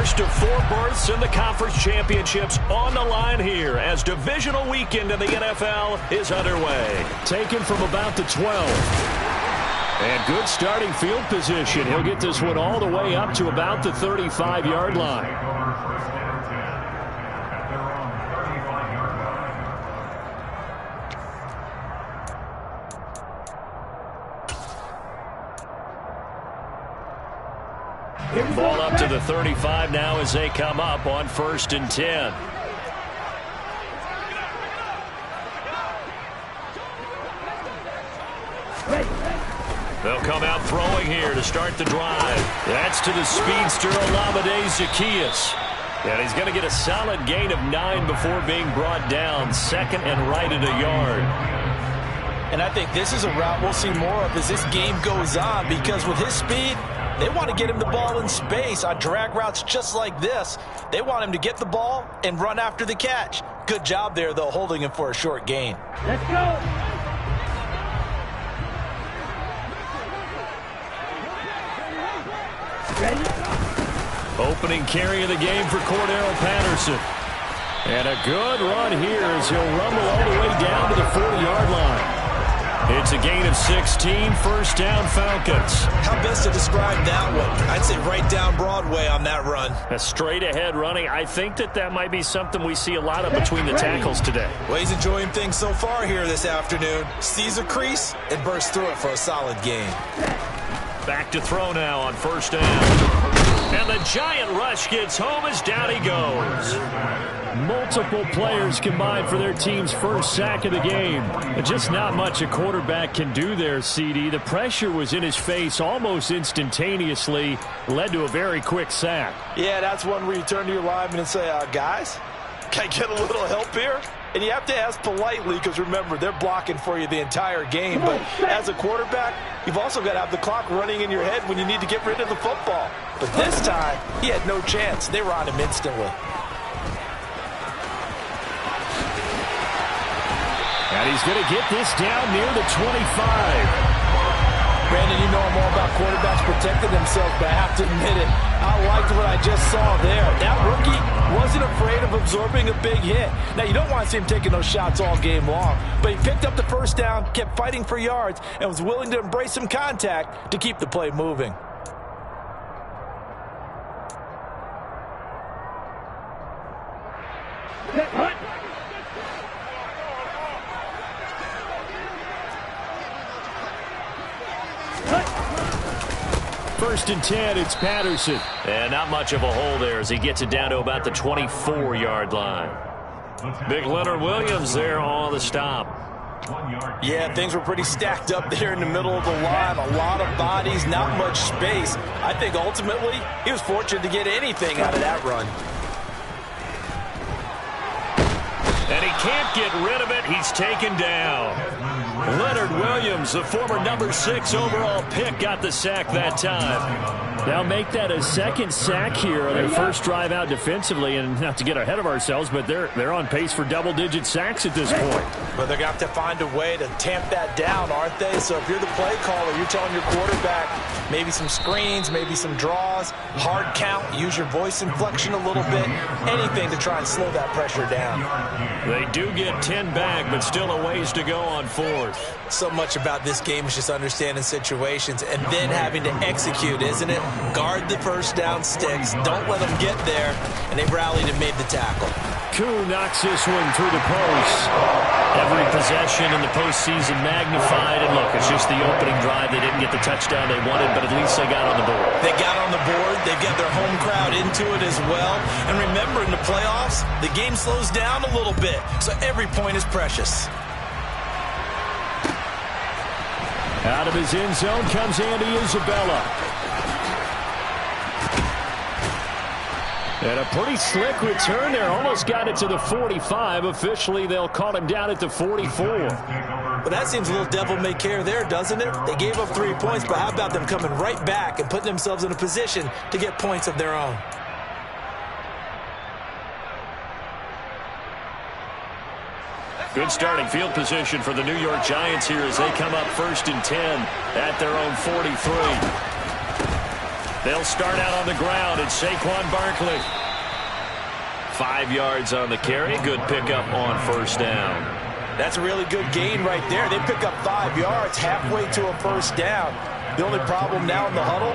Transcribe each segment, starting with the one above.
first of 4 berths in the conference championships on the line here as divisional weekend in the NFL is underway. Taken from about the 12. And good starting field position. He'll get this one all the way up to about the 35-yard line. Ball up to the 35 now as they come up on 1st and 10. They'll come out throwing here to start the drive. That's to the speedster Olamide Zaccheaus. And he's going to get a solid gain of 9 before being brought down. 2nd and right at a yard. And I think this is a route we'll see more of as this game goes on, because with his speed, they want to get him the ball in space on drag routes just like this. They want him to get the ball and run after the catch. Good job there, though, holding him for a short gain. Let's go. Ready? Opening carry of the game for Cordero Patterson. And a good run here as he'll rumble all the way down to the 40-yard line. It's a gain of 16, 1st down Falcons. How best to describe that one? I'd say right down Broadway on that run. A straight-ahead running. I think that might be something we see a lot of between the tackles today. Well, he's enjoying things so far here this afternoon. Sees a crease and bursts through it for a solid gain. Back to throw now on 1st down. And the giant rush gets home as down he goes. Multiple players combined for their team's first sack of the game. Just not much a quarterback can do there, CD. The pressure was in his face almost instantaneously. Led to a very quick sack. Yeah, that's one where you turn to your lineman and say, guys, can I get a little help here? And you have to ask politely because, remember, they're blocking for you the entire game. But as a quarterback, you've also got to have the clock running in your head when you need to get rid of the football. But this time, he had no chance. They were on him instantly. And he's going to get this down near the 25. Brandon, you know I'm all about quarterbacks protecting themselves, but I have to admit it. I liked what I just saw there. That rookie wasn't afraid of absorbing a big hit. Now, you don't want to see him taking those shots all game long, but he picked up the 1st down, kept fighting for yards, and was willing to embrace some contact to keep the play moving. First and 10, it's Patterson. And not much of a hole there as he gets it down to about the 24-yard line. Big Leonard Williams there on the stop. Yeah, things were pretty stacked up there in the middle of the line. A lot of bodies, not much space. I think ultimately he was fortunate to get anything out of that run. And he can't get rid of it. He's taken down. Leonard Williams, the former number 6 overall pick, got the sack that time. Now make that a 2nd sack here on their first drive out defensively. And not to get ahead of ourselves, but they're on pace for double-digit sacks at this point. But they're going to have to find a way to tamp that down, aren't they? So if you're the play caller, you're telling your quarterback maybe some screens, maybe some draws, hard count, use your voice inflection a little bit, anything to try and slow that pressure down. They do get 10 back, but still a ways to go on 4th. So much about this game is just understanding situations and then having to execute, isn't it? Guard the 1st down sticks. Don't let them get there. And they've rallied and made the tackle. Koo knocks this one through the post. Every possession in the postseason magnified. And look, it's just the opening drive. They didn't get the touchdown they wanted, but at least they got on the board. They got on the board. They've got their home crowd into it as well. And remember, in the playoffs, the game slows down a little bit. So every point is precious. Out of his end zone comes Andy Isabella. And a pretty slick return there. Almost got it to the 45. Officially, they'll call him down at the 44. Well, that seems a little devil-may-care there, doesn't it? They gave up 3 points, but how about them coming right back and putting themselves in a position to get points of their own? Good starting field position for the New York Giants here as they come up 1st and 10 at their own 43. They'll start out on the ground. It's Saquon Barkley. 5 yards on the carry. Good pickup on first down. That's a really good gain right there. They pick up 5 yards halfway to a first down. The only problem now in the huddle,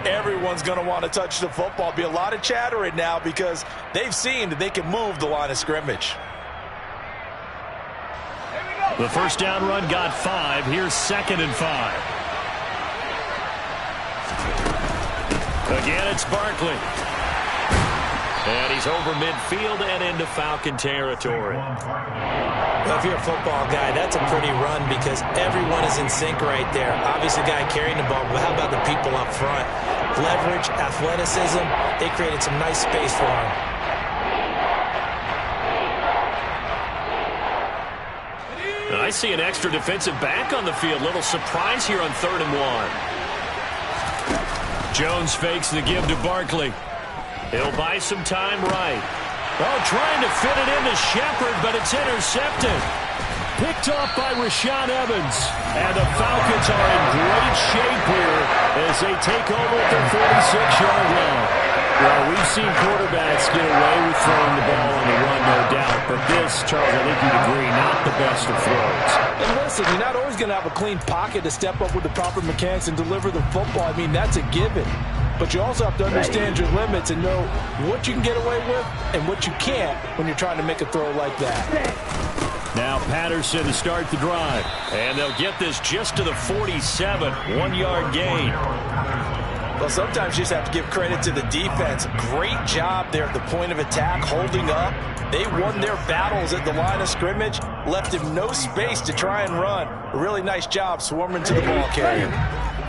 everyone's going to want to touch the football. Be a lot of chattering now because they've seen that they can move the line of scrimmage. The first down run got 5. Here's 2nd and 5. Again, it's Barkley. And he's over midfield and into Falcon territory. Well, if you're a football guy, that's a pretty run because everyone is in sync right there. Obviously, the guy carrying the ball, but how about the people up front? Leverage, athleticism, they created some nice space for him. And I see an extra defensive back on the field. Little surprise here on 3rd and 1. Jones fakes the give to Barkley. He'll buy some time right. Oh, trying to fit it into Shepard, but it's intercepted. Picked off by Rashaan Evans. And the Falcons are in great shape here as they take over at their 46-yard line. Well, we've seen quarterbacks get away with throwing the ball on the run, no doubt. But this, Charles, I think you'd agree, not the best of throws. And listen, you're not always going to have a clean pocket to step up with the proper mechanics and deliver the football. I mean, that's a given. But you also have to understand your limits and know what you can get away with and what you can't when you're trying to make a throw like that. Now Patterson to start the drive. And they'll get this just to the 47. 1-yard gain. Well, sometimes you just have to give credit to the defense. Great job there at the point of attack, holding up. They won their battles at the line of scrimmage, left him no space to try and run. A really nice job swarming to the ball carrier.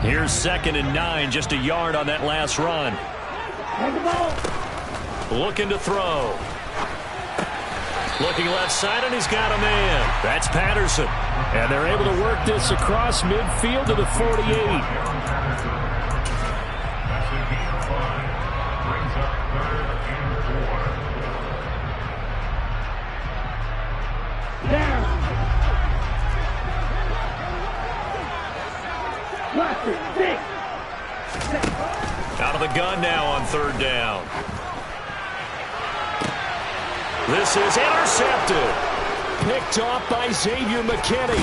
Here's 2nd and 9, just a yard on that last run. Looking to throw. Looking left side, and he's got a man. That's Patterson. And they're able to work this across midfield to the 48. Out of the gun now on 3rd down. This is intercepted. Picked off by Xavier McKinney.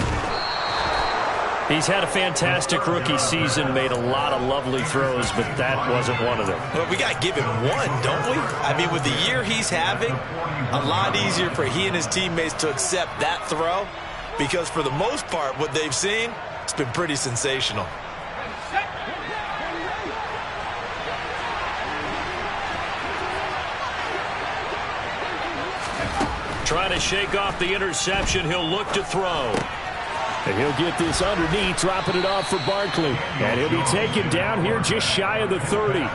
He's had a fantastic rookie season, made a lot of lovely throws, but that wasn't one of them. Well, we got to give him one, don't we? I mean, with the year he's having, a lot easier for he and his teammates to accept that throw because for the most part, what they've seen, it's been pretty sensational. Trying to shake off the interception. He'll look to throw. And he'll get this underneath, dropping it off for Barkley. And he'll be taken down here just shy of the 30.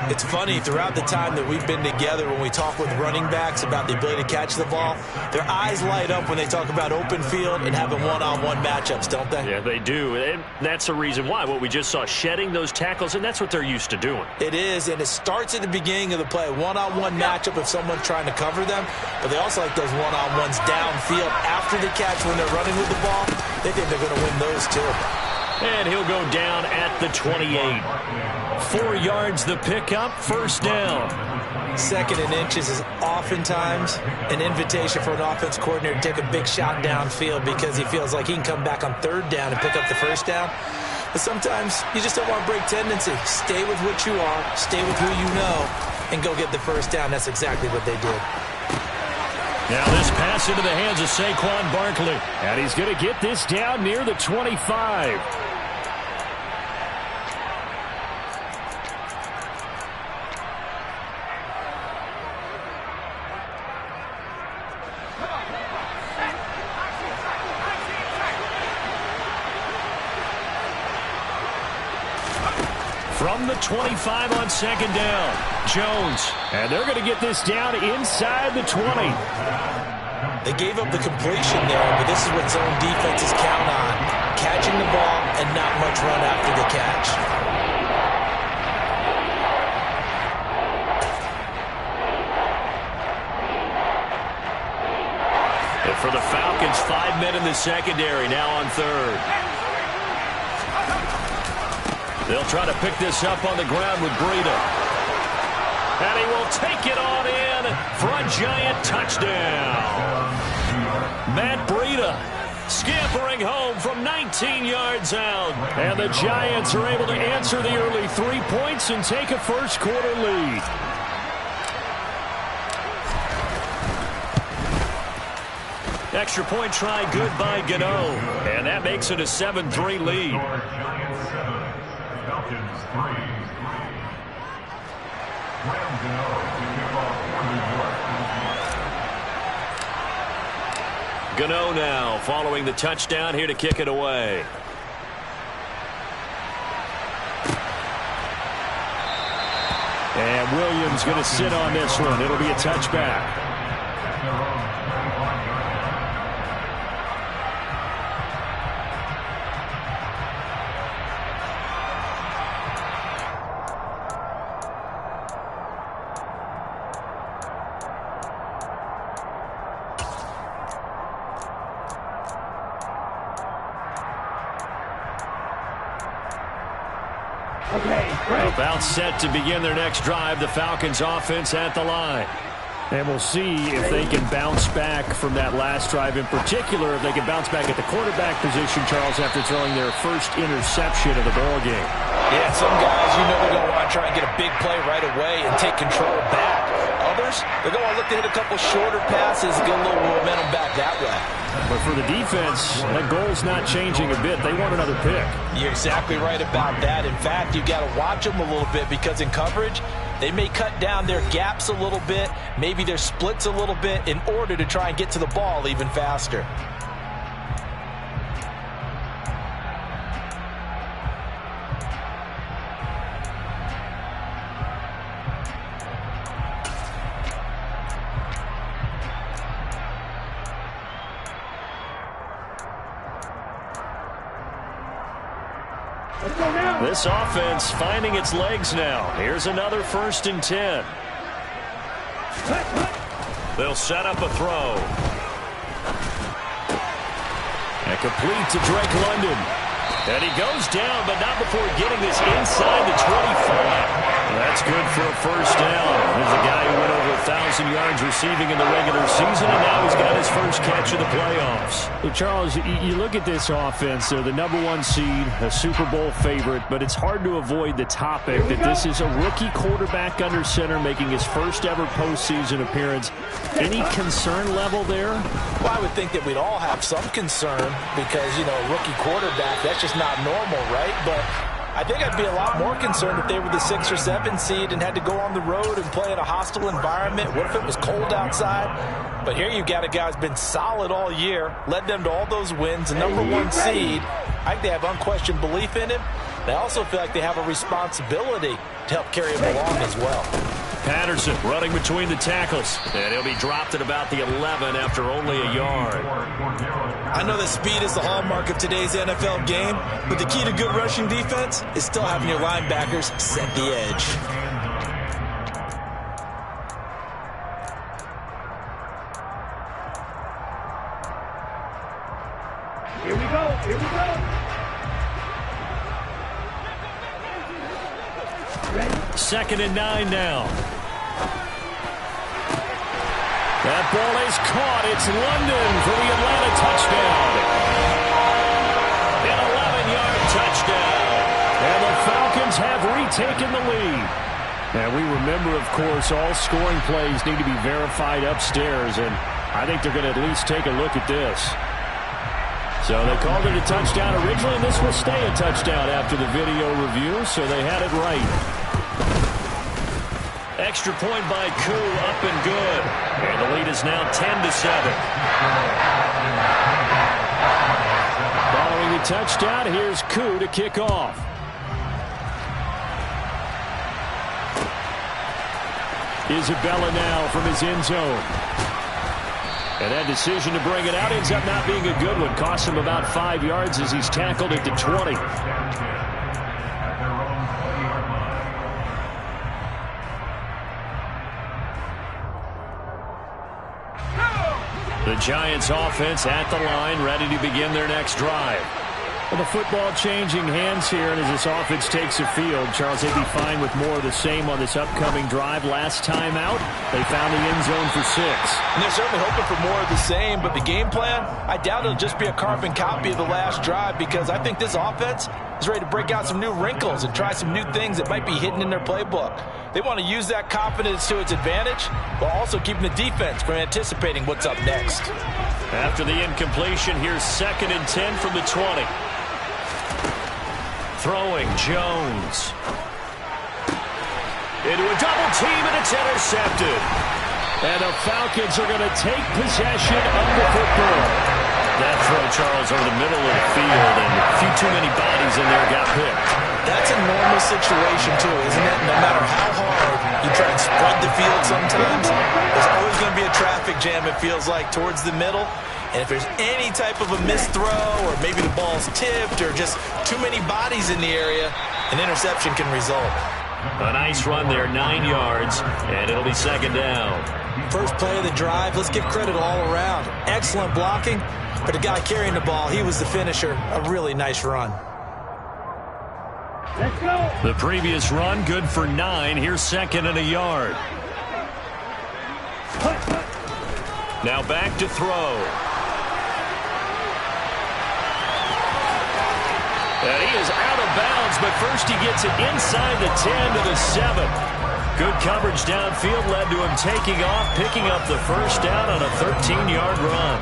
It's funny, throughout the time that we've been together, when we talk with running backs about the ability to catch the ball, their eyes light up when they talk about open field and having one-on-one matchups, don't they? Yeah, they do. And that's the reason why. What we just saw, shedding those tackles, and that's what they're used to doing. It is, and it starts at the beginning of the play. One-on-one matchup if someone's trying to cover them, but they also like those one-on-ones downfield after the catch when they're running with the ball. They think they're going to win those too. And he'll go down at the 28. 4 yards the pickup, first down. 2nd and inches is oftentimes an invitation for an offense coordinator to take a big shot downfield because he feels like he can come back on 3rd down and pick up the first down. But sometimes you just don't want to break tendency. Stay with what you are, stay with who you know, and go get the first down. That's exactly what they did. Now this pass into the hands of Saquon Barkley. And he's going to get this down near the 25. From the 25 on 2nd down, Jones. And they're going to get this down inside the 20. They gave up the completion there, but this is what zone defenses count on. Catching the ball and not much run after the catch. And for the Falcons, 5 men in the secondary, now on 3rd. They'll try to pick this up on the ground with Breida. And he will take it on in for a Giant touchdown. Matt Breida scampering home from 19 yards out. And the Giants are able to answer the early 3 points and take a first-quarter lead. Extra point try good by Gano. And that makes it a 7-3 lead. Gano now following the touchdown, here to kick it away. And Williams going to sit on this one. It'll be a touchback. About set to begin their next drive, the Falcons offense at the line. And we'll see if they can bounce back from that last drive, in particular if they can bounce back at the quarterback position, Charles, after throwing their first interception of the ball game. Yeah, some guys, they're going to want to try and get a big play right away and take control back. Others, they're going to look to hit a couple shorter passes and get a little momentum back that way. But for the defense, that goal's not changing a bit. They want another pick. You're exactly right about that. In fact, you've got to watch them a little bit because in coverage, they may cut down their gaps a little bit, maybe their splits a little bit in order to try and get to the ball even faster. This offense finding its legs now. Here's another 1st and 10. They'll set up a throw. And complete to Drake London. And he goes down, but not before getting this inside the 25. That's good for a first down. There's a guy who went over 1,000 yards receiving in the regular season, and now he's got his first catch of the playoffs. Well, Charles, you look at this offense. They're the #1 seed, a Super Bowl favorite, but it's hard to avoid the topic that this is a rookie quarterback under center making his first ever postseason appearance. Any concern level there? Well, I would think that we'd all have some concern because, a rookie quarterback, that's just not normal, right? But I think I'd be a lot more concerned if they were the 6 or 7 seed and had to go on the road and play in a hostile environment. What if it was cold outside? But here you've got a guy who's been solid all year, led them to all those wins, a #1 seed. I think they have unquestioned belief in him. They also feel like they have a responsibility to help carry him along as well. Patterson running between the tackles. And he'll be dropped at about the 11 after only a yard. I know that speed is the hallmark of today's NFL game, but the key to good rushing defense is still having your linebackers set the edge. Here we go. Here we go. 2nd and 9 now. That ball is caught. It's London for the Atlanta touchdown. An 11-yard touchdown. And the Falcons have retaken the lead. And we remember, of course, all scoring plays need to be verified upstairs. And I think they're going to at least take a look at this. So they called it a touchdown originally, and this will stay a touchdown after the video review, so they had it right. Extra point by Koo, up and good. And the lead is now 10-7. Following the touchdown, here's Koo to kick off. Isabella now from his end zone. And that decision to bring it out ends up not being a good one. Costs him about 5 yards as he's tackled at the 20. The Giants offense at the line, ready to begin their next drive. Well, the football changing hands here, and as this offense takes the field, Charles, they'd be fine with more of the same on this upcoming drive. Last time out, they found the end zone for 6. And they're certainly hoping for more of the same, but the game plan, I doubt it'll just be a carbon copy of the last drive, because I think this offense is ready to break out some new wrinkles and try some new things that might be hidden in their playbook. They want to use that confidence to its advantage, while also keeping the defense from anticipating what's up next. After the incompletion, here's 2nd and 10 from the 20. Throwing, Jones. Into a double team, and it's intercepted. And the Falcons are going to take possession of the football. That throw, Charles, over the middle of the field, and a few too many bodies in there got picked. That's a normal situation, too, isn't it? No matter how hard you try and spread the field sometimes, there's always going to be a traffic jam, it feels like, towards the middle. And if there's any type of a missed throw, or maybe the ball's tipped, or just too many bodies in the area, an interception can result. A nice run there, 9 yards, and it'll be 2nd down. First play of the drive, let's give credit all around. Excellent blocking, but the guy carrying the ball, he was the finisher. A really nice run. Let's go. The previous run, good for 9. Here's 2nd and a yard. Now back to throw. And he is out of bounds, but first he gets it inside the 10 to the 7. Good coverage downfield led to him taking off, picking up the first down on a 13-yard run.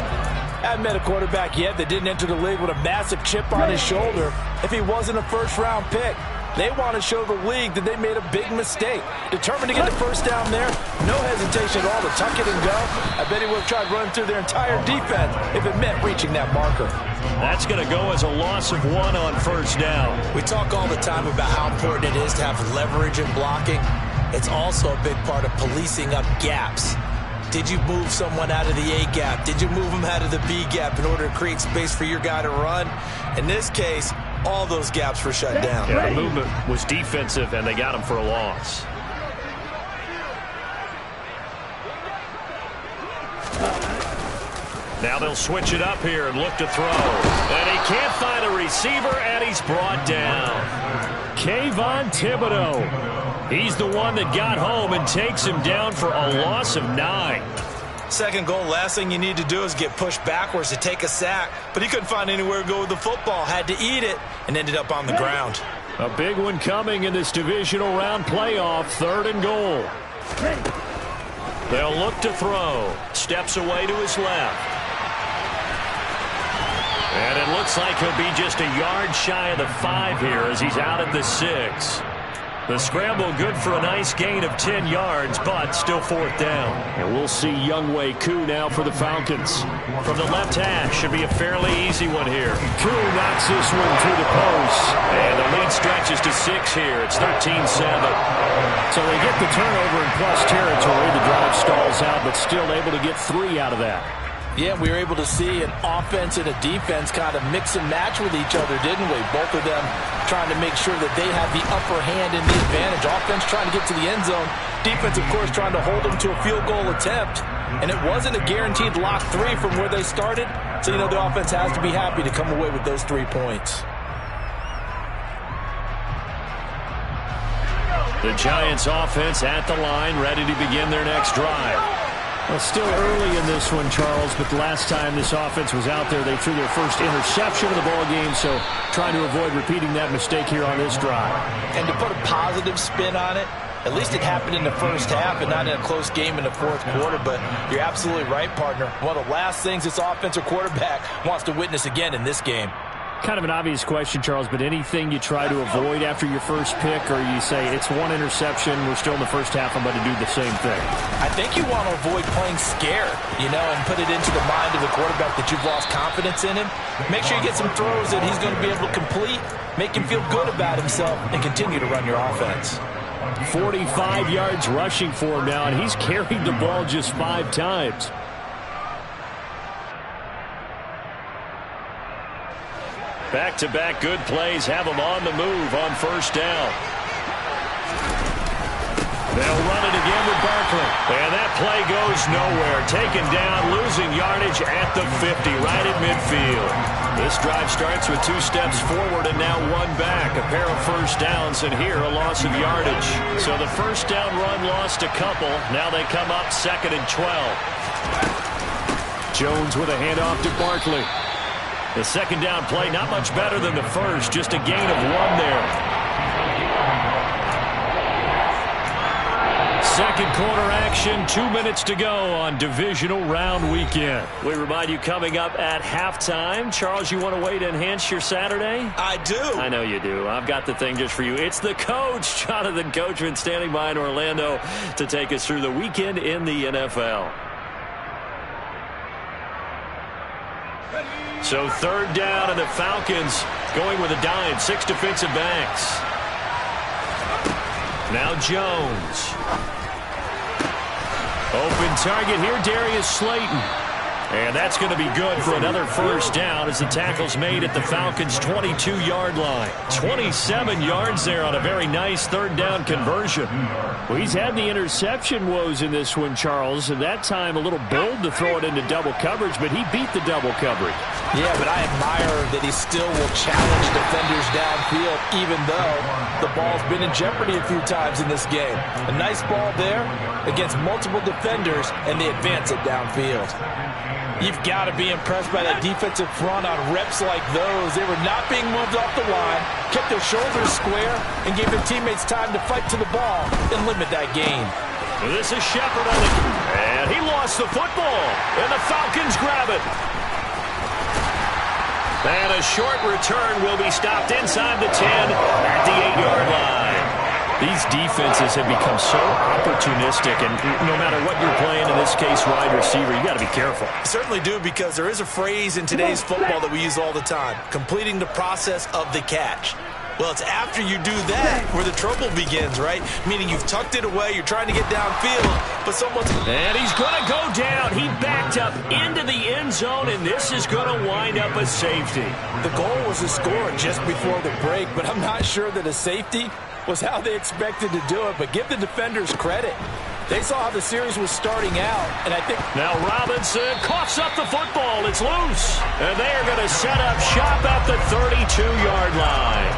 I haven't met a quarterback yet that didn't enter the league with a massive chip on his shoulder if he wasn't a first-round pick. They want to show the league that they made a big mistake. Determined to get the first down there, no hesitation at all to tuck it and go. I bet he would have tried running through their entire defense if it meant reaching that marker. That's going to go as a loss of 1 on first down. We talk all the time about how important it is to have leverage in blocking. It's also a big part of policing up gaps. Did you move someone out of the A gap? Did you move them out of the B gap in order to create space for your guy to run? In this case, all those gaps were shut down. Yeah, the movement was defensive, and they got him for a loss. Now they'll switch it up here and look to throw. And he can't find a receiver, and he's brought down. Kayvon Thibodeau. He's the one that got home and takes him down for a loss of 9. Second goal, last thing you need to do is get pushed backwards to take a sack. But he couldn't find anywhere to go with the football. Had to eat it and ended up on the ground. A big one coming in this divisional round playoff. 3rd and goal. They'll look to throw. Steps away to his left. And it looks like he'll be just a yard shy of the 5 here as he's out at the 6. The scramble good for a nice gain of 10 yards, but still 4th down. And we'll see Younghoe Koo now for the Falcons. From the left hash, should be a fairly easy one here. Koo knocks this one through the post. And the lead stretches to 6 here. It's 13-7. So they get the turnover in plus territory. The drive stalls out, but still able to get 3 out of that. Yeah, we were able to see an offense and a defense kind of mix and match with each other, didn't we? Both of them trying to make sure that they have the upper hand and the advantage. Offense trying to get to the end zone. Defense, of course, trying to hold them to a field goal attempt. And it wasn't a guaranteed lock 3 from where they started. So, the offense has to be happy to come away with those 3 points. The Giants offense at the line, ready to begin their next drive. Well, still early in this one, Charles, but the last time this offense was out there, they threw their first interception of the ball game, so trying to avoid repeating that mistake here on this drive. And to put a positive spin on it, at least it happened in the first half and not in a close game in the 4th quarter, but you're absolutely right, partner. One of the last things this offensive quarterback wants to witness again in this game. Kind of an obvious question, Charles, but anything you try to avoid after your first pick, or you say it's 1 interception, we're still in the first half, I'm going to do the same thing? I think you want to avoid playing scared, and put it into the mind of the quarterback that you've lost confidence in him. Make sure you get some throws that he's going to be able to complete, make him feel good about himself, and continue to run your offense. 45 yards rushing for him now, and he's carried the ball just 5 times. Back-to-back good plays have them on the move on first down. They'll run it again with Barkley. And that play goes nowhere. Taken down, losing yardage at the 50, right at midfield. This drive starts with 2 steps forward and now 1 back. A pair of first downs, and here a loss of yardage. So the first down run lost a couple. Now they come up 2nd and 12. Jones with a handoff to Barkley. The second down play not much better than the first, just a gain of 1 there. Second quarter action, 2 minutes to go on divisional round weekend. We remind you coming up at halftime. Charles, you want a way to enhance your Saturday? I do. I know you do. I've got the thing just for you. It's the coach, Jonathan Coachman, standing by in Orlando to take us through the weekend in the NFL. So 3rd down, and the Falcons going with a dime. 6 defensive backs. Now Jones. Open target here, Darius Slayton. And that's going to be good for another first down as the tackle's made at the Falcons' 22-yard line. 27 yards there on a very nice 3rd down conversion. Well, he's had the interception woes in this one, Charles, and that time a little bold to throw it into double coverage, but he beat the double coverage. Yeah, but I admire that he still will challenge defenders downfield, even though the ball's been in jeopardy a few times in this game. A nice ball there against multiple defenders, and they advance it downfield. You've got to be impressed by that defensive front on reps like those. They were not being moved off the line, kept their shoulders square, and gave their teammates time to fight to the ball and limit that gain. This is Shepard on the... And he lost the football, and the Falcons grab it. And a short return will be stopped inside the 10 at the 8-yard line. These defenses have become so opportunistic, and no matter what you're playing, in this case, wide receiver, you got to be careful. Certainly do, because there is a phrase in today's football that we use all the time, completing the process of the catch. Well, it's after you do that where the trouble begins, right? Meaning you've tucked it away, you're trying to get downfield, but someone's... And he's going to go down. He backed up into the end zone, and this is going to wind up a safety. The goal was to score just before the break, but I'm not sure that a safety was how they expected to do it, but give the defenders credit. They saw how the series was starting out, and I think... Now Robinson coughs up the football. It's loose. And they are going to set up shop at the 32-yard line.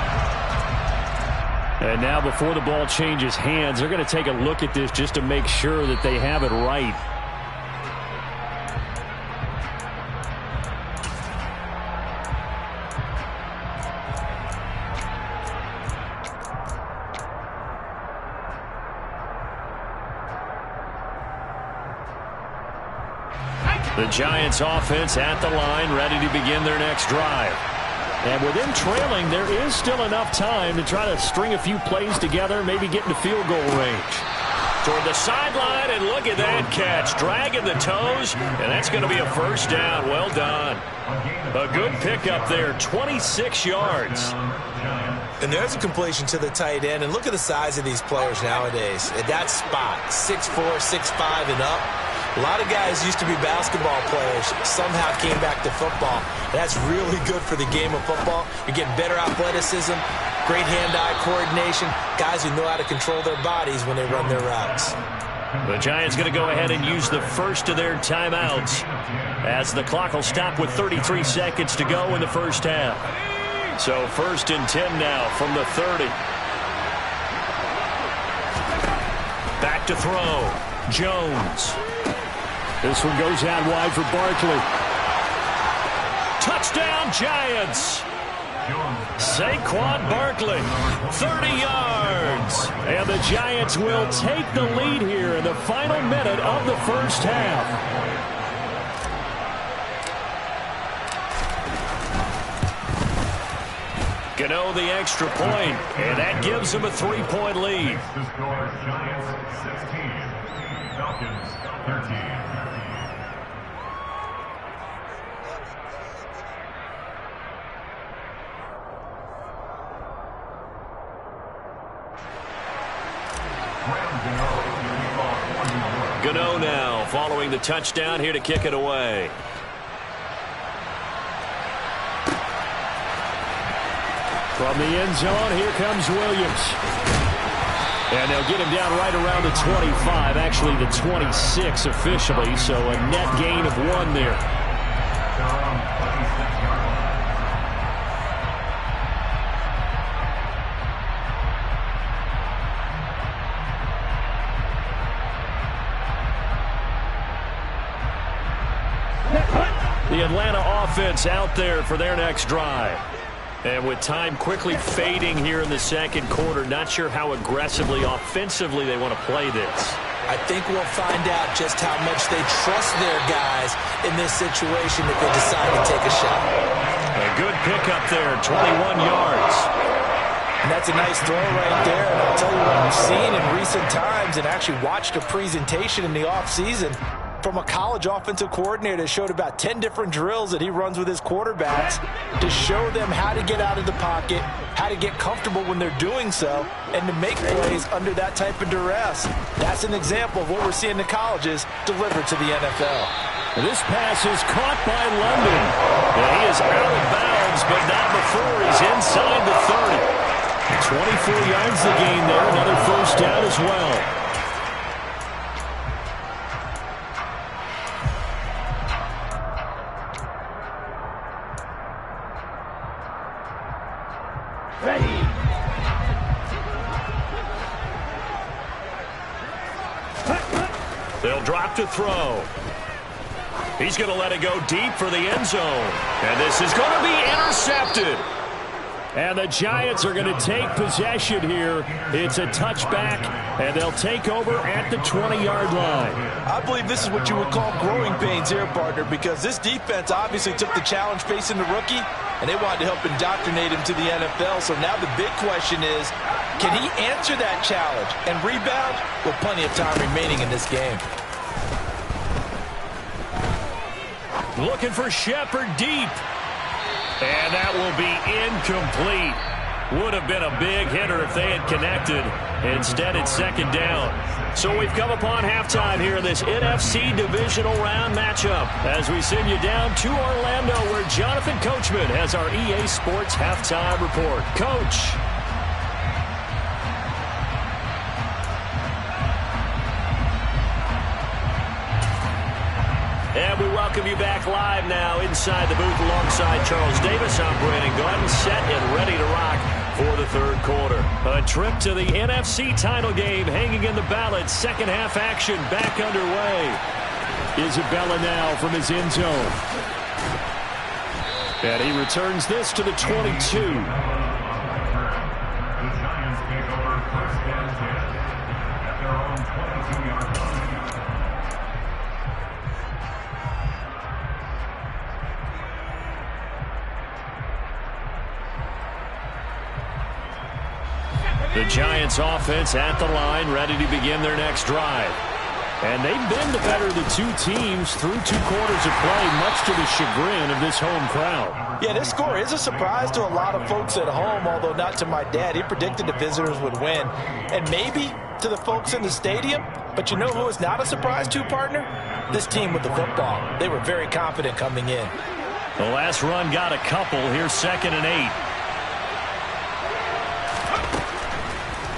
And now before the ball changes hands, they're going to take a look at this just to make sure that they have it right. The Giants offense at the line, ready to begin their next drive. And with them trailing, there is still enough time to try to string a few plays together, maybe get into field goal range. Toward the sideline, and look at that catch. Dragging the toes, and that's going to be a first down. Well done. A good pickup there, 26 yards. And there's a completion to the tight end. And look at the size of these players nowadays. At that spot, 6'4", 6'5", and up. A lot of guys used to be basketball players, somehow came back to football. That's really good for the game of football. You're getting better athleticism, great hand-eye coordination, guys who know how to control their bodies when they run their routes. The Giants going to go ahead and use the first of their timeouts as the clock will stop with 33 seconds to go in the first half. So 1st and 10 now from the 30. Back to throw. Jones. This one goes out wide for Barkley. Touchdown, Giants. Saquon Barkley, 30 yards. And the Giants will take the lead here in the final minute of the first half. Gano the extra point, and that gives them a 3-point lead. The score, Giants 16, Falcons 13. Gano now following the touchdown here to kick it away. From the end zone, here comes Williams. And they'll get him down right around the 25, actually the 26 officially, so a net gain of 1 there. Atlanta offense out there for their next drive. And with time quickly fading here in the second quarter, not sure how aggressively, offensively they want to play this. I think we'll find out just how much they trust their guys in this situation if they decide to take a shot. A good pickup there, 21 yards. And that's a nice throw right there. And I'll tell you what I've seen in recent times and actually watched a presentation in the offseason from a college offensive coordinator that showed about 10 different drills that he runs with his quarterbacks to show them how to get out of the pocket, how to get comfortable when they're doing so, and to make plays under that type of duress. That's an example of what we're seeing the colleges deliver to the NFL. This pass is caught by London. And he is out of bounds, but not before he's inside the 30. 24 yards the gain there, another first down as well. They'll drop to throw. He's going to let it go deep for the end zone. And this is going to be intercepted. And the Giants are going to take possession here. It's a touchback, and they'll take over at the 20-yard line. I believe this is what you would call growing pains here, partner, because this defense obviously took the challenge facing the rookie, and they wanted to help indoctrinate him to the NFL. So now the big question is, can he answer that challenge and rebound with plenty of time remaining in this game? Looking for Shepard deep. And that will be incomplete. Would have been a big hitter if they had connected. Instead, it's second down. So we've come upon halftime here in this NFC divisional round matchup as we send you down to Orlando where Jonathan Coachman has our EA Sports halftime report. Coach. And we welcome you back live now inside the booth alongside Charles Davis. I'm Brandon Gordon, set and ready to rock for the third quarter. A trip to the NFC title game hanging in the balance. Second half action back underway. Isabella now from his end zone. And he returns this to the 22. The Giants take over first and 10 at their own 22-yard line. The Giants offense at the line, ready to begin their next drive. And they've been the better of the two teams through 2 quarters of play, much to the chagrin of this home crowd. Yeah, this score is a surprise to a lot of folks at home, although not to my dad. He predicted the visitors would win. And maybe to the folks in the stadium, but you know who is not a surprise to, partner? This team with the football. They were very confident coming in. The last run got a couple. Here's 2nd and 8.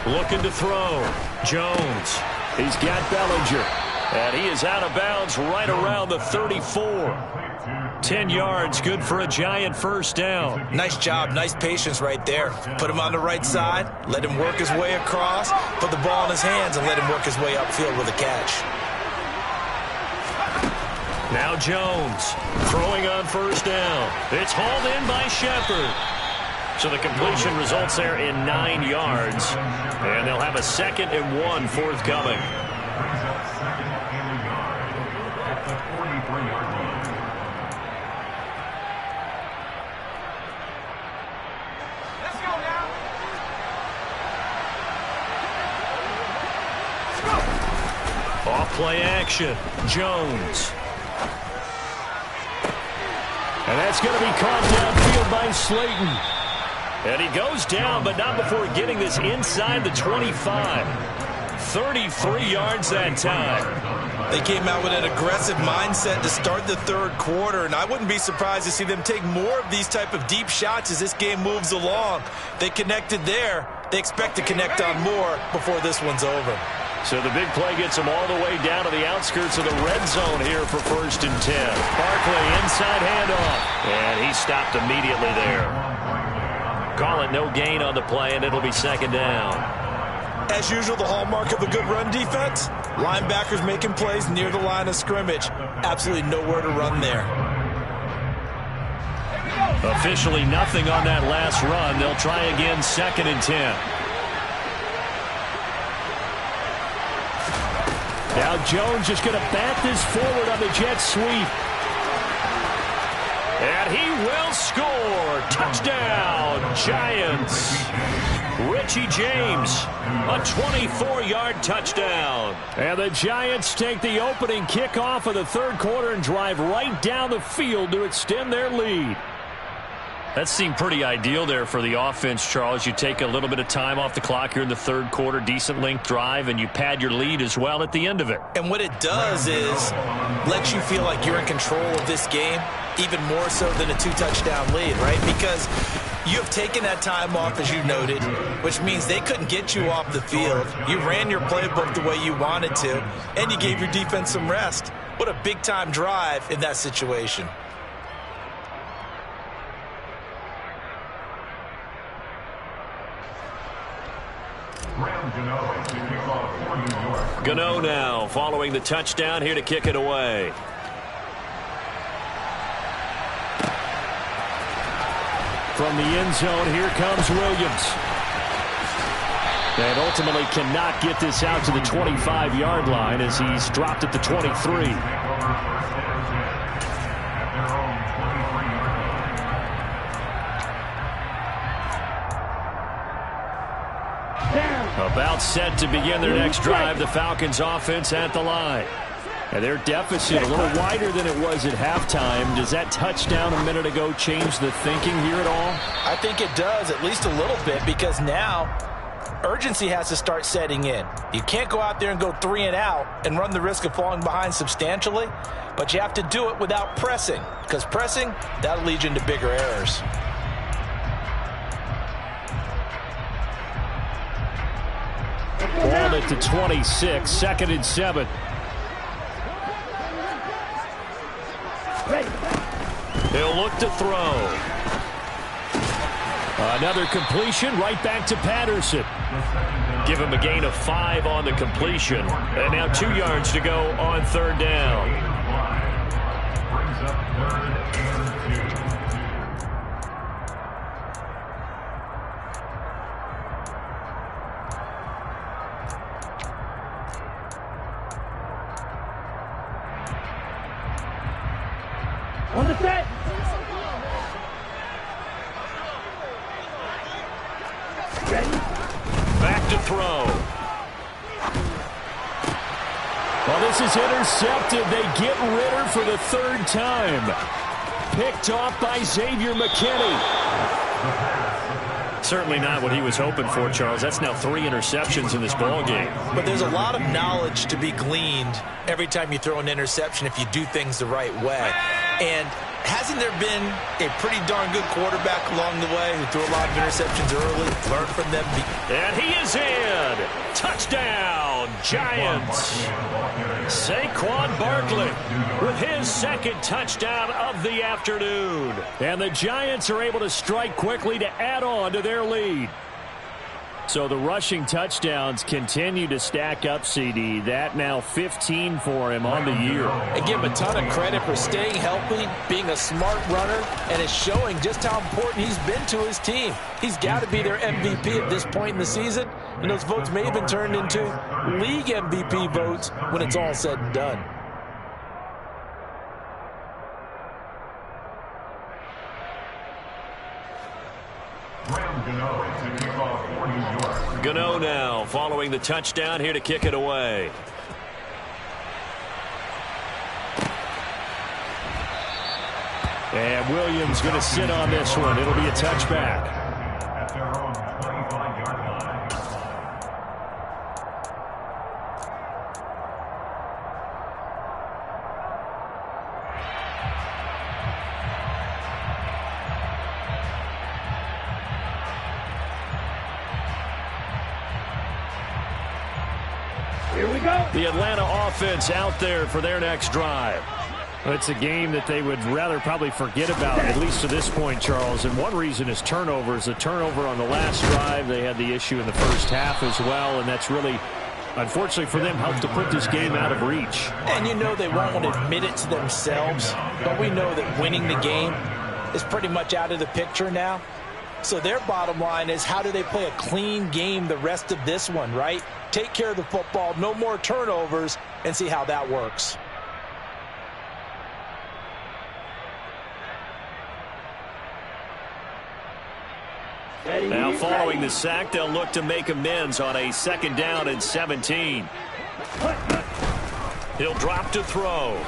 Looking to throw. Jones. He's got Bellinger. And he is out of bounds right around the 34. 10 yards, good for a Giant first down. Nice job, nice patience right there. Put him on the right side, let him work his way across, put the ball in his hands, and let him work his way upfield with a catch. Now Jones throwing on first down. It's hauled in by Shepard. So the completion results there in 9 yards. And they'll have a 2nd and 1 forthcoming. Brings up 2nd and a yard at the 43-yard line. Let's go now. Off play action. Jones. And that's going to be caught downfield by Slayton. And he goes down, but not before getting this inside the 25. 33 yards that time. They came out with an aggressive mindset to start the third quarter, and I wouldn't be surprised to see them take more of these type of deep shots as this game moves along. They connected there. They expect to connect on more before this one's over. So the big play gets them all the way down to the outskirts of the red zone here for 1st and 10. Barkley inside handoff. And he stopped immediately there. Call it no gain on the play, and it'll be 2nd down. As usual, the hallmark of a good run defense, linebackers making plays near the line of scrimmage. Absolutely nowhere to run there. Officially nothing on that last run. They'll try again, 2nd and 10. Now Jones just going to bat this forward on the jet sweep. And he will score. Touchdown, Giants. Richie James, a 24-yard touchdown. And the Giants take the opening kickoff of the 3rd quarter and drive right down the field to extend their lead. That seemed pretty ideal there for the offense, Charles. You take a little bit of time off the clock here in the 3rd quarter, decent length drive, and you pad your lead as well at the end of it. And what it does is lets you feel like you're in control of this game, even more so than a 2-touchdown lead, right? Because you have taken that time off, as you noted, which means they couldn't get you off the field. You ran your playbook the way you wanted to, and you gave your defense some rest. What a big-time drive in that situation. Gano now following the touchdown here to kick it away. From the end zone, here comes Williams. And ultimately cannot get this out to the 25-yard line as he's dropped at the 23. About set to begin their next drive, the Falcons offense at the line. And their deficit a little wider than it was at halftime. Does that touchdown a minute ago change the thinking here at all? I think it does, at least a little bit, because now urgency has to start setting in. You can't go out there and go 3 and out and run the risk of falling behind substantially, but you have to do it without pressing, because pressing, that'll lead you into bigger errors. Ball at the 26, 2nd and 7. He'll look to throw. Another completion right back to Patterson. Give him a gain of 5 on the completion. And now 2 yards to go on 3rd down. Brings up 3rd and 2. On the set. Back to throw. Well, this is intercepted. They get Ritter for the 3rd time. Picked off by Xavier McKinney. Certainly not what he was hoping for, Charles. That's now 3 interceptions in this ball game. But there's a lot of knowledge to be gleaned every time you throw an interception if you do things the right way. And hasn't there been a pretty darn good quarterback along the way who threw a lot of interceptions early, learned from them? And he is in. Touchdown, Giants. Saquon Barkley with his 2nd touchdown of the afternoon. And the Giants are able to strike quickly to add on to their lead. So the rushing touchdowns continue to stack up, CD. That now 15 for him on the year. And give him a ton of credit for staying healthy, being a smart runner, and it's showing just how important he's been to his team. He's got to be their MVP at this point in the season, and those votes may have been turned into league MVP votes when it's all said and done. Gano now following the touchdown here to kick it away. And Williams going to sit on this one. It'll be a touchback. At their own 25-yard line. Here we go. The Atlanta offense out there for their next drive. It's a game that they would rather probably forget about, at least to this point, Charles. And one reason is turnovers. A turnover on the last drive. They had the issue in the first half as well, and that's really, unfortunately for them, helped to put this game out of reach. And you know they won't want to admit it to themselves, but we know that winning the game is pretty much out of the picture now. So their bottom line is, how do they play a clean game the rest of this one, right? Take care of the football, no more turnovers, and see how that works. Now following the sack, they'll look to make amends on a 2nd down and 17. He'll drop to throw.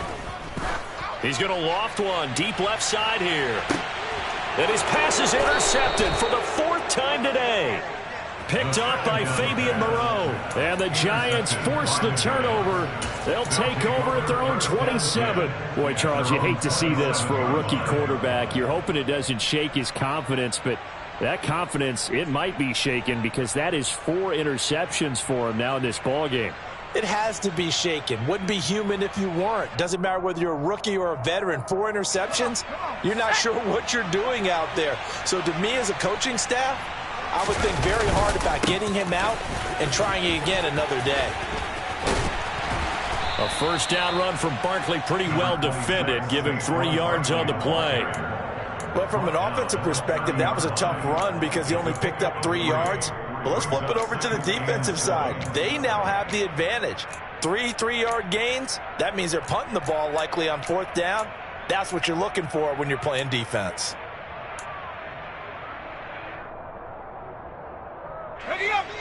He's going to loft one deep left side here. And his pass is intercepted for the 4th time today. Picked up by Fabian Moreau. And the Giants force the turnover. They'll take over at their own 27. Boy, Charles, you'd hate to see this for a rookie quarterback. You're hoping it doesn't shake his confidence, but that confidence, it might be shaken because that is 4 interceptions for him now in this ballgame. It has to be shaken. Wouldn't be human if you weren't. Doesn't matter whether you're a rookie or a veteran. 4 interceptions, you're not sure what you're doing out there. So to me as a coaching staff, I would think very hard about getting him out and trying it again another day. A 1st down run from Barkley, pretty well defended. Give him 3 yards on the play. But from an offensive perspective, that was a tough run because he only picked up 3 yards. But let's flip it over to the defensive side. They now have the advantage. 3 3-yard gains. That means they're punting the ball likely on 4th down. That's what you're looking for when you're playing defense.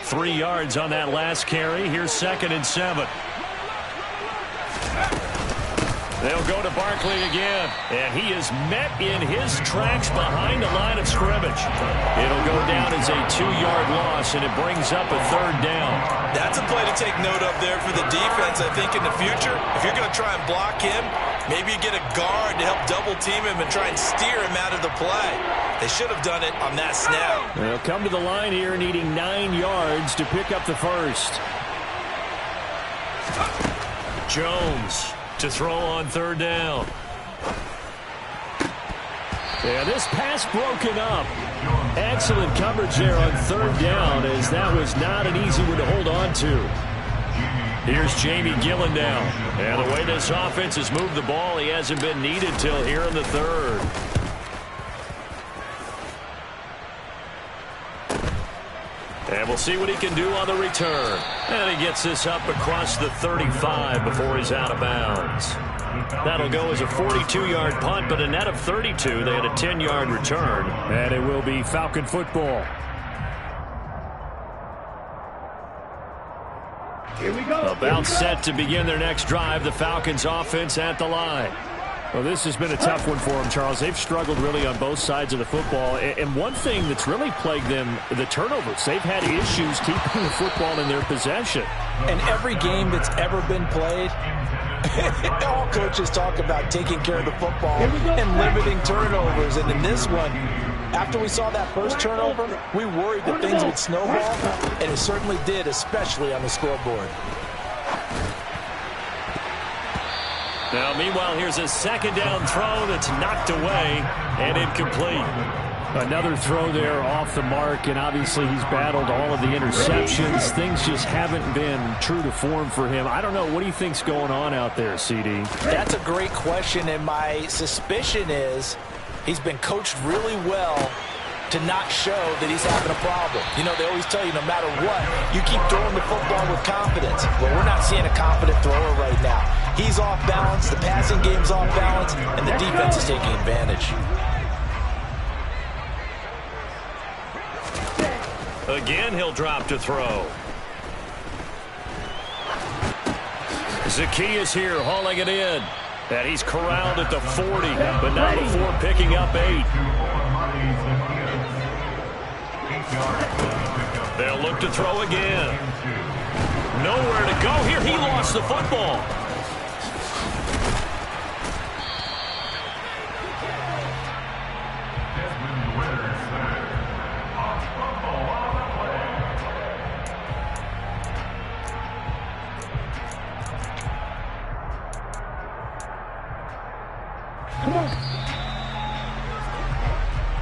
3 yards on that last carry. Here's 2nd and 7. They'll go to Barkley again, and he is met in his tracks behind the line of scrimmage. It'll go down as a 2-yard loss, and it brings up a 3rd down. That's a play to take note of there for the defense. I think in the future, if you're going to try and block him, maybe you get a guard to help double-team him and try and steer him out of the play. They should have done it on that snap. They'll come to the line here needing 9 yards to pick up the 1st. Jones to throw on 3rd down. Yeah, this pass broken up. Excellent coverage there on 3rd down, as that was not an easy one to hold on to. Here's Jamie Gillen now. And the way this offense has moved the ball, he hasn't been needed till here in the 3rd. And we'll see what he can do on the return. And he gets this up across the 35 before he's out of bounds. That'll go as a 42-yard punt, but a net of 32. They had a 10-yard return. And it will be Falcon football. Here we go. About set to begin their next drive. The Falcons offense at the line. Well, this has been a tough one for them, Charles. They've struggled really on both sides of the football. And one thing that's really plagued them, the turnovers. They've had issues keeping the football in their possession. And every game that's ever been played, all coaches talk about taking care of the football and limiting turnovers. And in this one, after we saw that first turnover, we worried that things would snowball, and it certainly did, especially on the scoreboard. Now, meanwhile, here's a 2nd down throw that's knocked away and incomplete. Another throw there off the mark, and obviously he's battled all of the interceptions. Things just haven't been true to form for him. I don't know. What do you think's going on out there, CD? That's a great question, and my suspicion is he's been coached really well to not show that he's having a problem. You know, they always tell you no matter what, you keep throwing the football with confidence. Well, we're not seeing a confident thrower right now. He's off balance, the passing game's off balance, and the defense is taking advantage. Again, he'll drop to throw. Zacchaeus here hauling it in. And he's corralled at the 40, but now before picking up 8. They'll look to throw again. Nowhere to go here. He lost the football.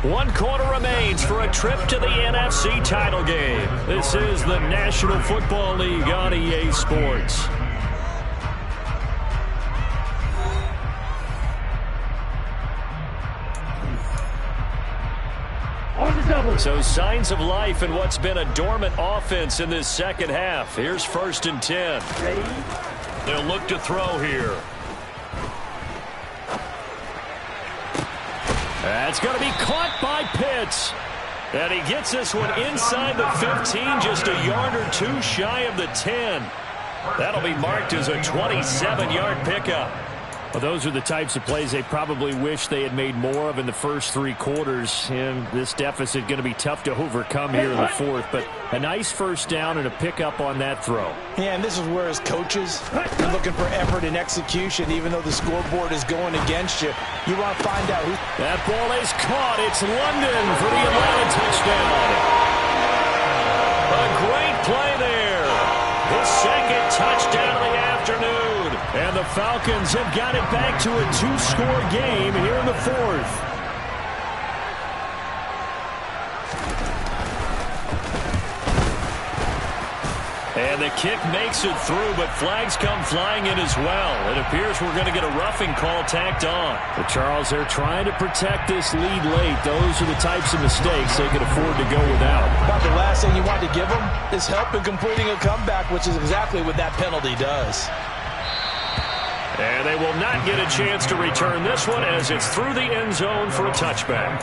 One quarter remains for a trip to the NFC title game. This is the National Football League on EA Sports. On the double. So signs of life in what's been a dormant offense in this second half. Here's 1st and 10. Ready? They'll look to throw here. That's going to be caught by Pitts. And he gets this one inside the 15, just a yard or two shy of the 10. That'll be marked as a 27-yard pickup. Well, those are the types of plays they probably wish they had made more of in the first 3 quarters. And this deficit going to be tough to overcome here in the 4th. But a nice first down and a pickup on that throw. Yeah, and this is where as coaches, you're looking for effort and execution. Even though the scoreboard is going against you, you want to find out who. That ball is caught. It's London for the Atlanta touchdown. A great play there. His 2nd touchdown of the afternoon. And the Falcons have got it back to a 2-score game here in the 4th. And the kick makes it through, but flags come flying in as well. It appears we're going to get a roughing call tacked on. But Charles, they're trying to protect this lead late. Those are the types of mistakes they can afford to go without. About the last thing you want to give them is help in completing a comeback, which is exactly what that penalty does. And they will not get a chance to return this one as it's through the end zone for a touchback.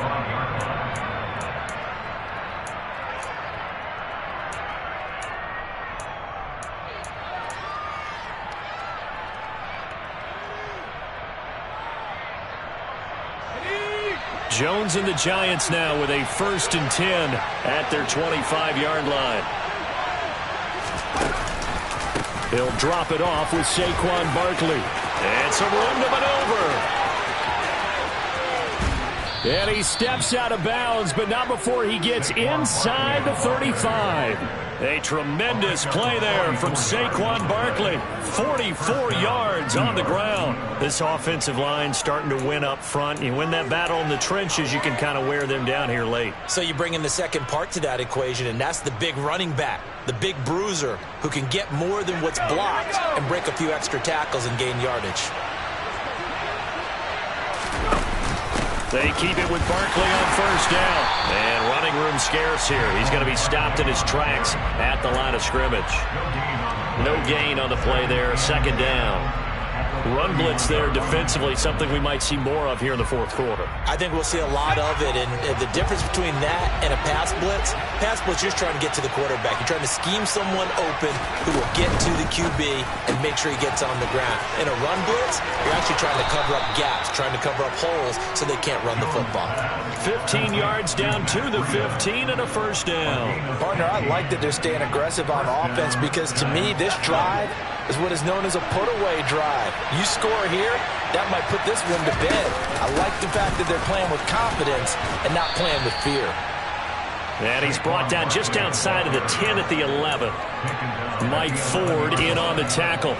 Jones and the Giants now with a 1st and 10 at their 25-yard line. He'll drop it off with Saquon Barkley. And some room to maneuver. And he steps out of bounds, but not before he gets inside the 35. A tremendous play there from Saquon Barkley. 44 yards on the ground. This offensive line starting to win up front. You win that battle in the trenches, you can kind of wear them down here late. So you bring in the second part to that equation, and that's the big running back, the big bruiser, who can get more than what's blocked and break a few extra tackles and gain yardage. They keep it with Barkley on 1st down. And running room scarce here. He's going to be stopped in his tracks at the line of scrimmage. No gain on the play there. 2nd down. Run blitz there defensively, something we might see more of here in the 4th quarter. I think we'll see a lot of it, and the difference between that and a pass blitz, you're just trying to get to the quarterback. You're trying to scheme someone open who will get to the QB and make sure he gets on the ground. In a run blitz, you're actually trying to cover up gaps, trying to cover up holes so they can't run the football. 15 yards down to the 15 and a 1st down. Partner, I like that they're staying aggressive on offense because to me, this drive is what is known as a put-away drive. You score here, that might put this one to bed. I like the fact that they're playing with confidence and not playing with fear. And he's brought down just outside of the 10 at the 11. Mike Ford in on the tackle.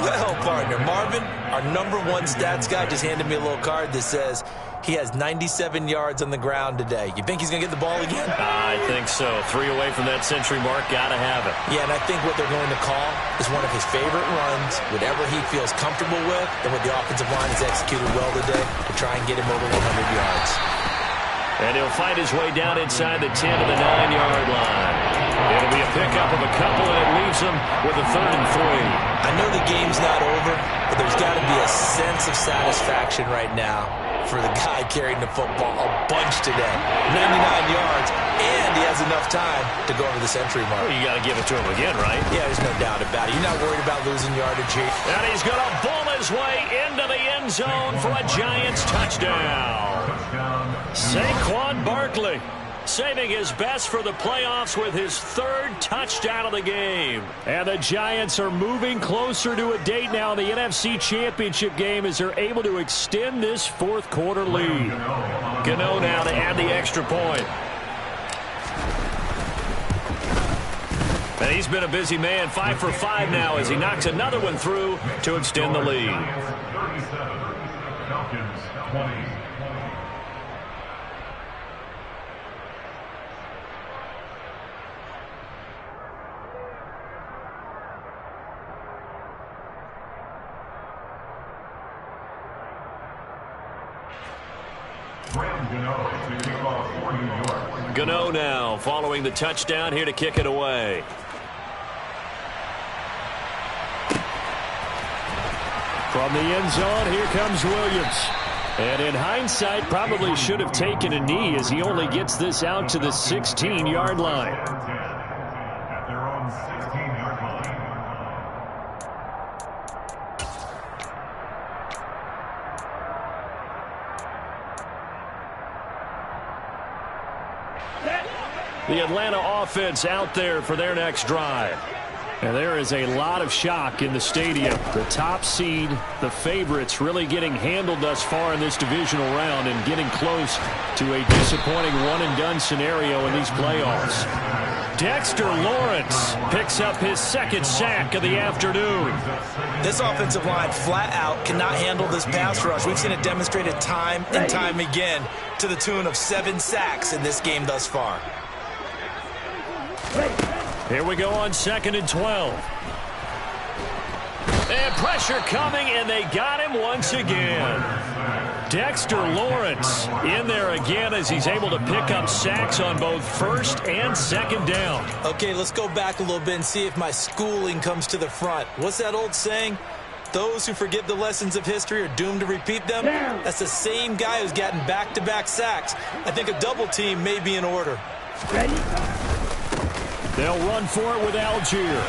Well, partner, Marvin, our #1 stats guy, just handed me a little card that says he has 97 yards on the ground today. You think he's going to get the ball again? I think so. 3 away from that century mark. Got to have it. Yeah, and I think what they're going to call is one of his favorite runs, whatever he feels comfortable with, and what the offensive line has executed well today to try and get him over 100 yards. And he'll find his way down inside the 10 to the 9-yard line. It'll be a pickup of a couple, and it leaves him with a 3rd and 3. I know the game's not over, but there's got to be a sense of satisfaction right now for the guy carrying the football a bunch today. 99 yards, and he has enough time to go over the century mark. Well, you got to give it to him again, right? Yeah, there's no doubt about it. You're not worried about losing yardage here. And he's going to bull his way into the end zone for a Giants touchdown. Saquon Barkley saving his best for the playoffs with his 3rd touchdown of the game. And the Giants are moving closer to a date now in the NFC Championship game as they're able to extend this 4th quarter lead. Gano now to add the extra point. And he's been a busy man, 5 for 5 now as he knocks another one through to extend the lead. 37, Falcons 20. Gano now following the touchdown here to kick it away. From the end zone, here comes Williams. And in hindsight, probably should have taken a knee as he only gets this out to the 16-yard line. At their own 16-yard line. The Atlanta offense out there for their next drive. And there is a lot of shock in the stadium. The top seed, the favorites, really getting handled thus far in this divisional round and getting close to a disappointing one-and-done scenario in these playoffs. Dexter Lawrence picks up his second sack of the afternoon. This offensive line flat out cannot handle this pass rush. We've seen it demonstrated time and time again to the tune of 7 sacks in this game thus far. Here we go on 2nd and 12. And pressure coming, and they got him once again. Dexter Lawrence in there again as he's able to pick up sacks on both first and second down. Okay, let's go back a little bit and see if my schooling comes to the front. What's that old saying? Those who forget the lessons of history are doomed to repeat them. That's the same guy who's gotten back-to-back sacks. I think a double team may be in order. Ready? They'll run for it with Algier.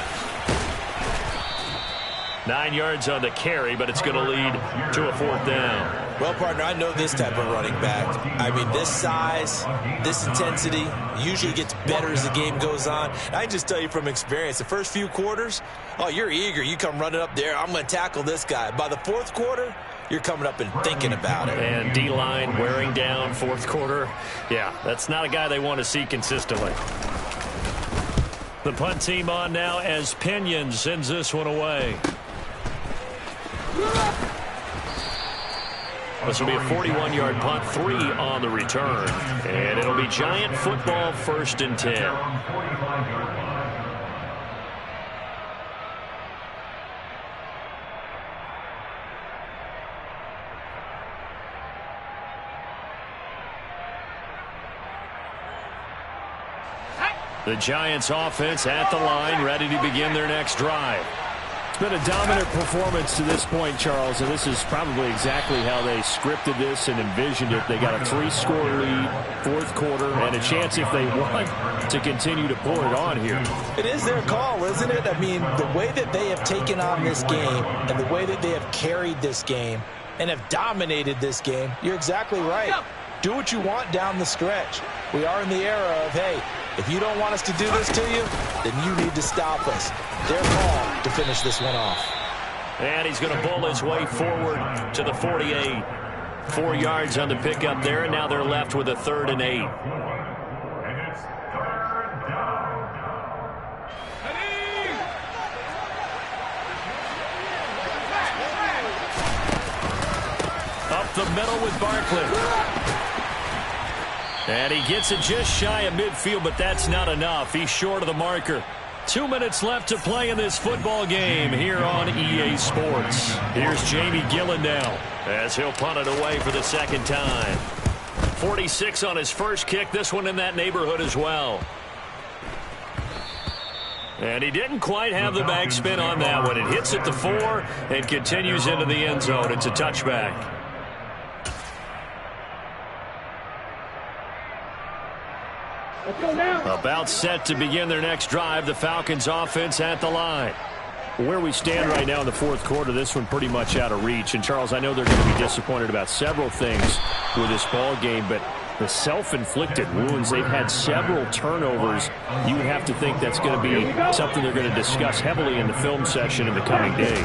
9 yards on the carry, but it's going to lead to a 4th down. Well, partner, I know this type of running back. I mean, this size, this intensity usually gets better as the game goes on. I can just tell you from experience, the first few quarters, oh, you're eager. You come running up there, I'm going to tackle this guy. By the 4th quarter, you're coming up and thinking about it. And D-line wearing down 4th quarter. Yeah, that's not a guy they want to see consistently. The punt team on now as Pinion sends this one away. This will be a 41-yard punt, 3 on the return. And it'll be Giant football, 1st and 10. The Giants offense at the line, ready to begin their next drive. It's been a dominant performance to this point, Charles, and this is probably exactly how they scripted this and envisioned it. They got a 3-score lead, 4th quarter, and a chance if they want to continue to pour it on here. It is their call, isn't it? I mean, the way that they have taken on this game and the way that they have carried this game and have dominated this game, you're exactly right. Do what you want down the stretch. We are in the era of, hey, if you don't want us to do this to you, then you need to stop us. Their call to finish this one off. And he's going to bull his way forward to the 48. 4 yards on the pickup there, and now they're left with a 3rd and 8. And it's 3rd down. Up the middle with Barkley. And he gets it just shy of midfield, but that's not enough. He's short of the marker. 2 minutes left to play in this football game here on EA Sports. Here's Jamie Gillen now as he'll punt it away for the 2nd time. 46 on his first kick. This one in that neighborhood as well. And he didn't quite have the backspin on that one. It hits at the 4 and continues into the end zone. It's a touchback. Let's go now. About set to begin their next drive. The Falcons offense at the line. Where we stand right now in the 4th quarter, this one pretty much out of reach. And, Charles, I know they're going to be disappointed about several things with this ball game, but the self-inflicted wounds, they've had several turnovers. You would have to think that's going to be something they're going to discuss heavily in the film session in the coming days.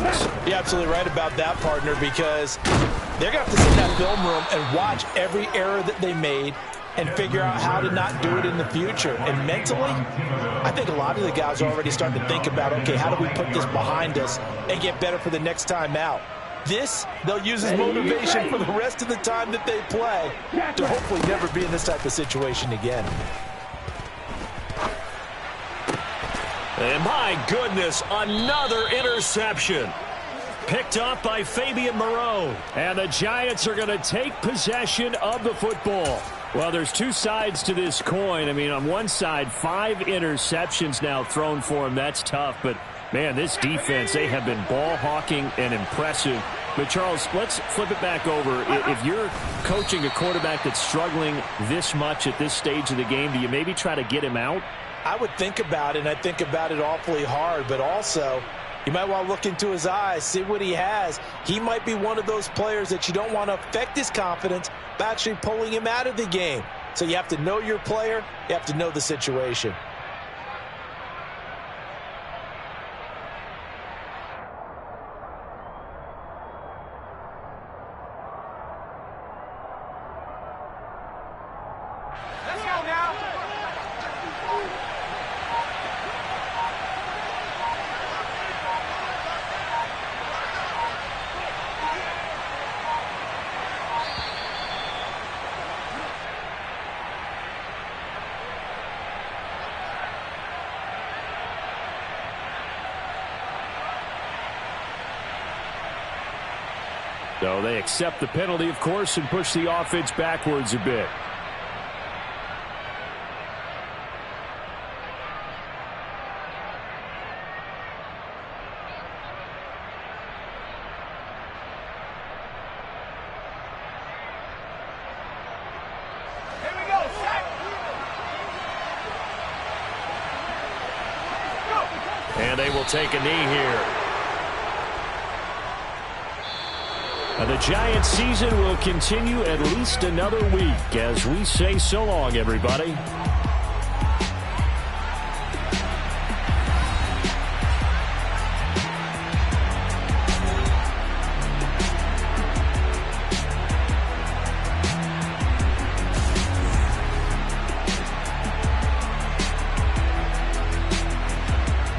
You're absolutely right about that, partner, because they're going to have to sit in that film room and watch every error that they made and figure out how to not do it in the future. And mentally, I think a lot of the guys are already starting to think about, okay, how do we put this behind us and get better for the next time out? This, they'll use as motivation for the rest of the time that they play to hopefully never be in this type of situation again. And my goodness, another interception. Picked up by Fabian Moreau. And the Giants are going to take possession of the football. Well, there's two sides to this coin. I mean, on one side, 5 interceptions now thrown for him. That's tough. But, man, this defense, they have been ball hawking and impressive. But, Charles, let's flip it back over. If you're coaching a quarterback that's struggling this much at this stage of the game, do you maybe try to get him out? I would think about it, and I think about it awfully hard. But also, you might want to look into his eyes, see what he has. He might be one of those players that you don't want to affect his confidence by actually pulling him out of the game. So you have to know your player. You have to know the situation. Let's go now. So they accept the penalty, of course, and push the offense backwards a bit. Here we go, set. Go. And they will take a knee here. The Giants season will continue at least another week as we say so long, everybody.